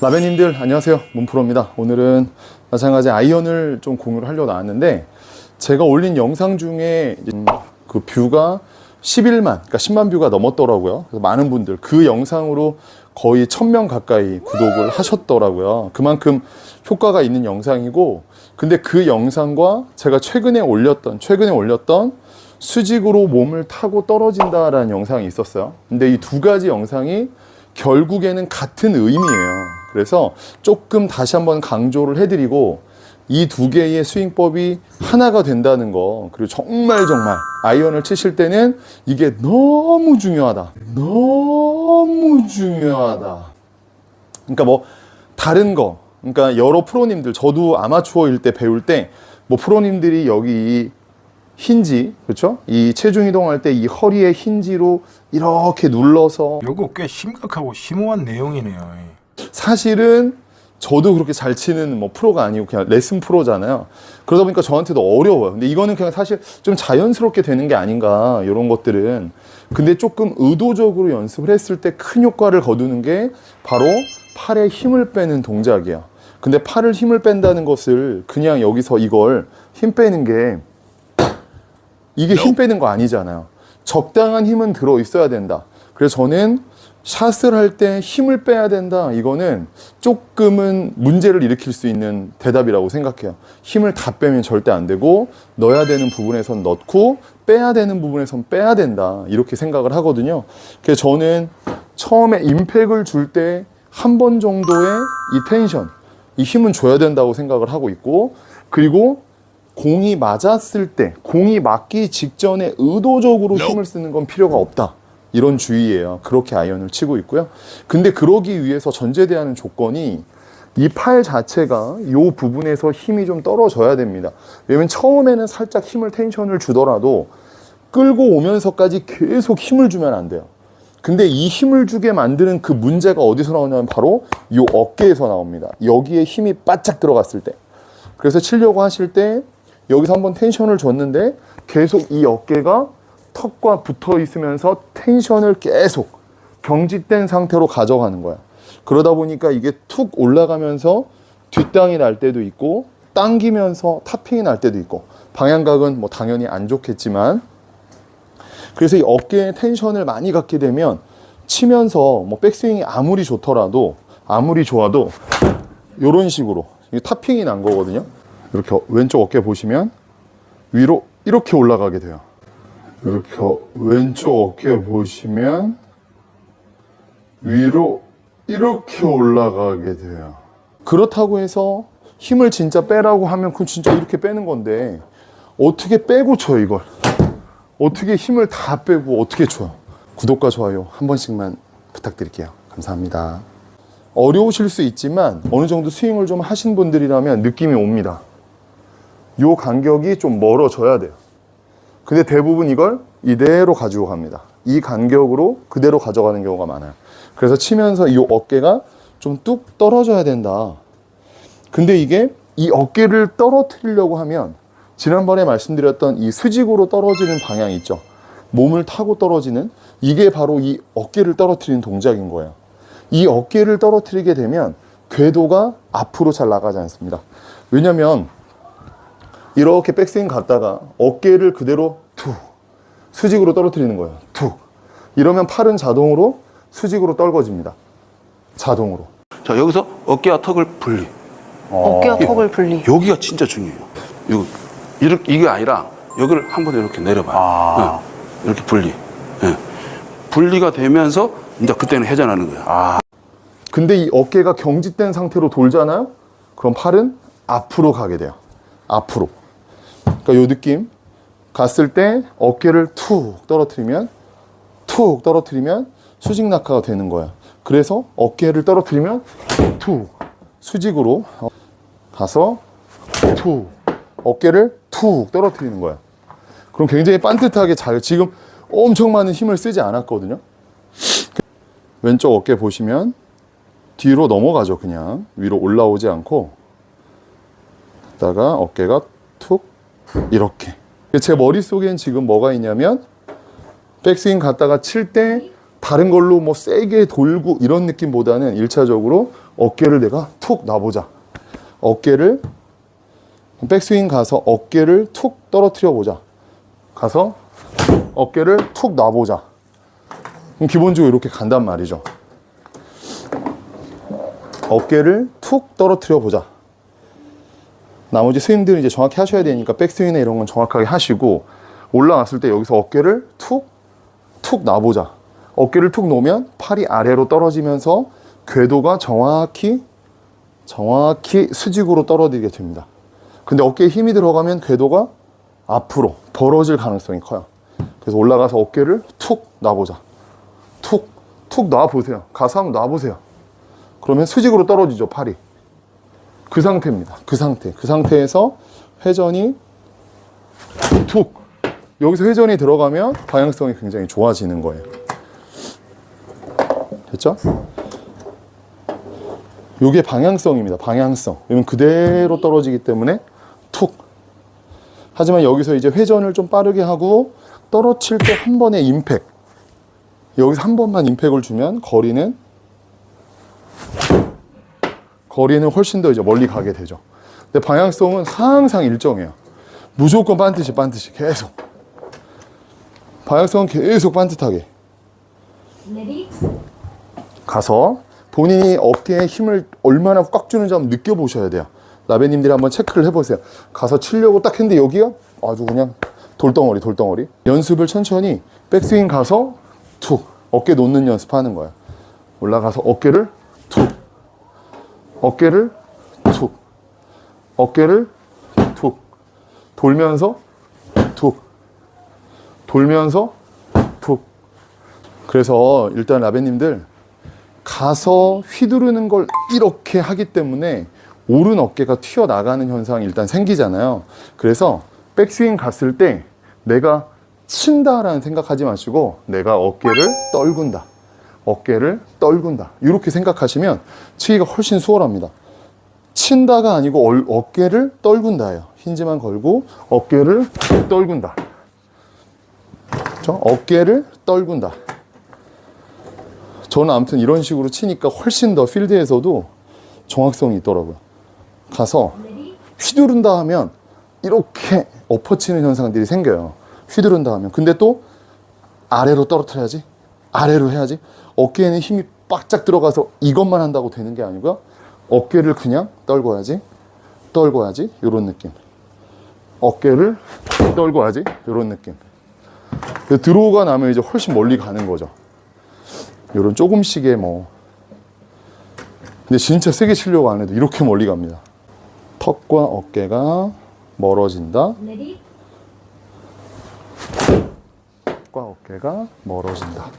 라베님들 안녕하세요, 문프로입니다. 오늘은 마찬가지 아이언을 좀 공유를 하려고 나왔는데, 제가 올린 영상 중에 그 뷰가 11만, 그러니까 10만 뷰가 넘었더라고요. 그래서 많은 분들 그 영상으로 거의 1000명 가까이 구독을 하셨더라고요. 그만큼 효과가 있는 영상이고, 근데 그 영상과 제가 최근에 올렸던 수직으로 몸을 타고 떨어진다라는 영상이 있었어요. 근데 이 두 가지 영상이 결국에는 같은 의미예요. 그래서 조금 다시 한번 강조를 해드리고, 이 두 개의 스윙법이 하나가 된다는 거, 그리고 정말 아이언을 치실 때는 이게 너무 중요하다. 너무 중요하다. 그러니까 뭐 다른 거, 그러니까 여러 프로님들, 저도 아마추어일 때 배울 때 뭐 프로님들이 여기 이 힌지, 그렇죠? 이 체중 이동할 때 이 허리에 힌지로 이렇게 눌러서, 이거 꽤 심각하고 심오한 내용이네요. 사실은 저도 그렇게 잘 치는 뭐 프로가 아니고 그냥 레슨 프로잖아요. 그러다 보니까 저한테도 어려워요. 근데 이거는 그냥 사실 좀 자연스럽게 되는 게 아닌가, 이런 것들은. 근데 조금 의도적으로 연습을 했을 때 큰 효과를 거두는 게 바로 팔에 힘을 빼는 동작이에요. 근데 팔을 힘을 뺀다는 것을 그냥 여기서 이걸 힘 빼는 게, 이게 힘 빼는 거 아니잖아요. 적당한 힘은 들어 있어야 된다. 그래서 저는 샷을 할 때 힘을 빼야 된다, 이거는 조금은 문제를 일으킬 수 있는 대답이라고 생각해요. 힘을 다 빼면 절대 안 되고, 넣어야 되는 부분에선 넣고 빼야 되는 부분에선 빼야 된다, 이렇게 생각을 하거든요. 그래서 저는 처음에 임팩을 줄 때 한 번 정도의 이 텐션, 이 힘은 줘야 된다고 생각을 하고 있고, 그리고 공이 맞았을 때, 공이 맞기 직전에 의도적으로 힘을 쓰는 건 필요가 없다, 이런 주의예요. 그렇게 아이언을 치고 있고요. 근데 그러기 위해서 전제되는 조건이, 이 팔 자체가 이 부분에서 힘이 좀 떨어져야 됩니다. 왜냐면 처음에는 살짝 힘을, 텐션을 주더라도 끌고 오면서까지 계속 힘을 주면 안 돼요. 근데 이 힘을 주게 만드는 그 문제가 어디서 나오냐면 바로 이 어깨에서 나옵니다. 여기에 힘이 바짝 들어갔을 때. 그래서 치려고 하실 때 여기서 한번 텐션을 줬는데 계속 이 어깨가 턱과 붙어 있으면서 텐션을 계속 경직된 상태로 가져가는 거야. 그러다 보니까 이게 툭 올라가면서 뒷땅이 날 때도 있고, 당기면서 타핑이 날 때도 있고, 방향각은 뭐 당연히 안 좋겠지만, 그래서 이 어깨에 텐션을 많이 갖게 되면 치면서 뭐 백스윙이 아무리 좋더라도, 아무리 좋아도 이런 식으로 타핑이 난 거거든요. 이렇게 왼쪽 어깨 보시면 위로 이렇게 올라가게 돼요. 이렇게 왼쪽 어깨 보시면 위로 이렇게 올라가게 돼요. 그렇다고 해서 힘을 진짜 빼라고 하면 그건 진짜 이렇게 빼는 건데, 어떻게 빼고 쳐요, 이걸? 어떻게 힘을 다 빼고 어떻게 쳐요? 구독과 좋아요 한 번씩만 부탁드릴게요. 감사합니다. 어려우실 수 있지만 어느 정도 스윙을 좀 하신 분들이라면 느낌이 옵니다. 요 간격이 좀 멀어져야 돼요. 근데 대부분 이걸 이대로 가지고 갑니다. 이 간격으로 그대로 가져가는 경우가 많아요. 그래서 치면서 이 어깨가 좀 뚝 떨어져야 된다. 근데 이게 이 어깨를 떨어뜨리려고 하면, 지난번에 말씀드렸던 이 수직으로 떨어지는 방향 있죠? 몸을 타고 떨어지는, 이게 바로 이 어깨를 떨어뜨리는 동작인 거예요. 이 어깨를 떨어뜨리게 되면 궤도가 앞으로 잘 나가지 않습니다. 왜냐면 이렇게 백스윙 갔다가 어깨를 그대로 툭 수직으로 떨어뜨리는 거예요. 툭. 이러면 팔은 자동으로 수직으로 떨궈집니다. 자동으로. 자, 여기서 어깨와 턱을 분리. 어깨와 턱을 분리. 여기가 진짜 중요해요. 이게 아니라 여기를 한 번 이렇게 내려봐요. 네. 이렇게 분리. 네. 분리가 되면서 이제 그때는 회전하는 거예요. 근데 이 어깨가 경직된 상태로 돌잖아요? 그럼 팔은 앞으로 가게 돼요. 앞으로. 그러니까 요 느낌. 갔을 때 어깨를 툭 떨어뜨리면 수직 낙하가 되는 거야. 그래서 어깨를 떨어뜨리면 툭 수직으로 가서 툭 어깨를 툭 떨어뜨리는 거야. 그럼 굉장히 반듯하게 잘, 지금 엄청 많은 힘을 쓰지 않았거든요. 왼쪽 어깨 보시면 뒤로 넘어가죠. 그냥 위로 올라오지 않고, 다가 어깨가 툭 이렇게. 제 머릿속엔 지금 뭐가 있냐면, 백스윙 갔다가 칠 때 다른 걸로 뭐 세게 돌고 이런 느낌보다는 1차적으로 어깨를 내가 툭 놔보자. 어깨를 백스윙 가서 어깨를 툭 떨어뜨려 보자. 가서 어깨를 툭 놔보자. 그럼 기본적으로 이렇게 간단 말이죠. 어깨를 툭 떨어뜨려 보자. 나머지 스윙들은 이제 정확히 하셔야 되니까 백스윙이나 이런 건 정확하게 하시고, 올라갔을 때 여기서 어깨를 툭 놔보자. 어깨를 툭 놓으면 팔이 아래로 떨어지면서 궤도가 정확히 수직으로 떨어지게 됩니다. 근데 어깨에 힘이 들어가면 궤도가 앞으로 벌어질 가능성이 커요. 그래서 올라가서 어깨를 툭 놔보자. 툭 놔보세요. 가서 한번 놔보세요. 그러면 수직으로 떨어지죠, 팔이. 그 상태입니다. 그 상태에서 회전이 툭. 여기서 회전이 들어가면 방향성이 굉장히 좋아지는 거예요. 됐죠? 이게 방향성입니다. 방향성. 왜냐면 그대로 떨어지기 때문에 툭. 하지만 여기서 이제 회전을 좀 빠르게 하고 떨어칠 때 한 번에 임팩. 여기서 한 번만 임팩을 주면 거리는 훨씬 더 이제 멀리 가게 되죠. 근데 방향성은 항상 일정해요. 무조건 반드시 계속. 방향성은 계속 반듯하게. 가서 본인이 어깨에 힘을 얼마나 꽉 주는지 한번 느껴보셔야 돼요. 라베님들이 한번 체크를 해보세요. 가서 치려고 딱 했는데 여기가 아주 그냥 돌덩어리. 연습을 천천히 백스윙 가서 툭. 어깨 놓는 연습하는 거예요. 올라가서 어깨를 툭. 어깨를 툭. 어깨를 툭. 돌면서 툭. 돌면서 툭. 그래서 일단 라베님들 가서 휘두르는 걸 이렇게 하기 때문에 오른 어깨가 튀어나가는 현상이 일단 생기잖아요. 그래서 백스윙 갔을 때 내가 친다라는 생각하지 마시고 내가 어깨를 떨군다. 어깨를 떨군다. 이렇게 생각하시면 치기가 훨씬 수월합니다. 친다가 아니고 어깨를 떨군다예요. 힌지만 걸고 어깨를 떨군다. 그렇죠? 어깨를 떨군다. 저는 아무튼 이런 식으로 치니까 훨씬 더 필드에서도 정확성이 있더라고요. 가서 휘두른다 하면 이렇게 엎어치는 현상들이 생겨요. 휘두른다 하면. 근데 또 아래로 떨어뜨려야지. 아래로 해야지. 어깨에는 힘이 바짝 들어가서 이것만 한다고 되는 게 아니고요. 어깨를 그냥 떨궈야지. 이런 느낌. 어깨를 떨궈야지. 이런 느낌. 드로우가 나면 이제 훨씬 멀리 가는 거죠. 이런 조금씩의 근데 진짜 세게 치려고 안 해도 이렇게 멀리 갑니다. 턱과 어깨가 멀어진다. 턱과 어깨가 멀어진다.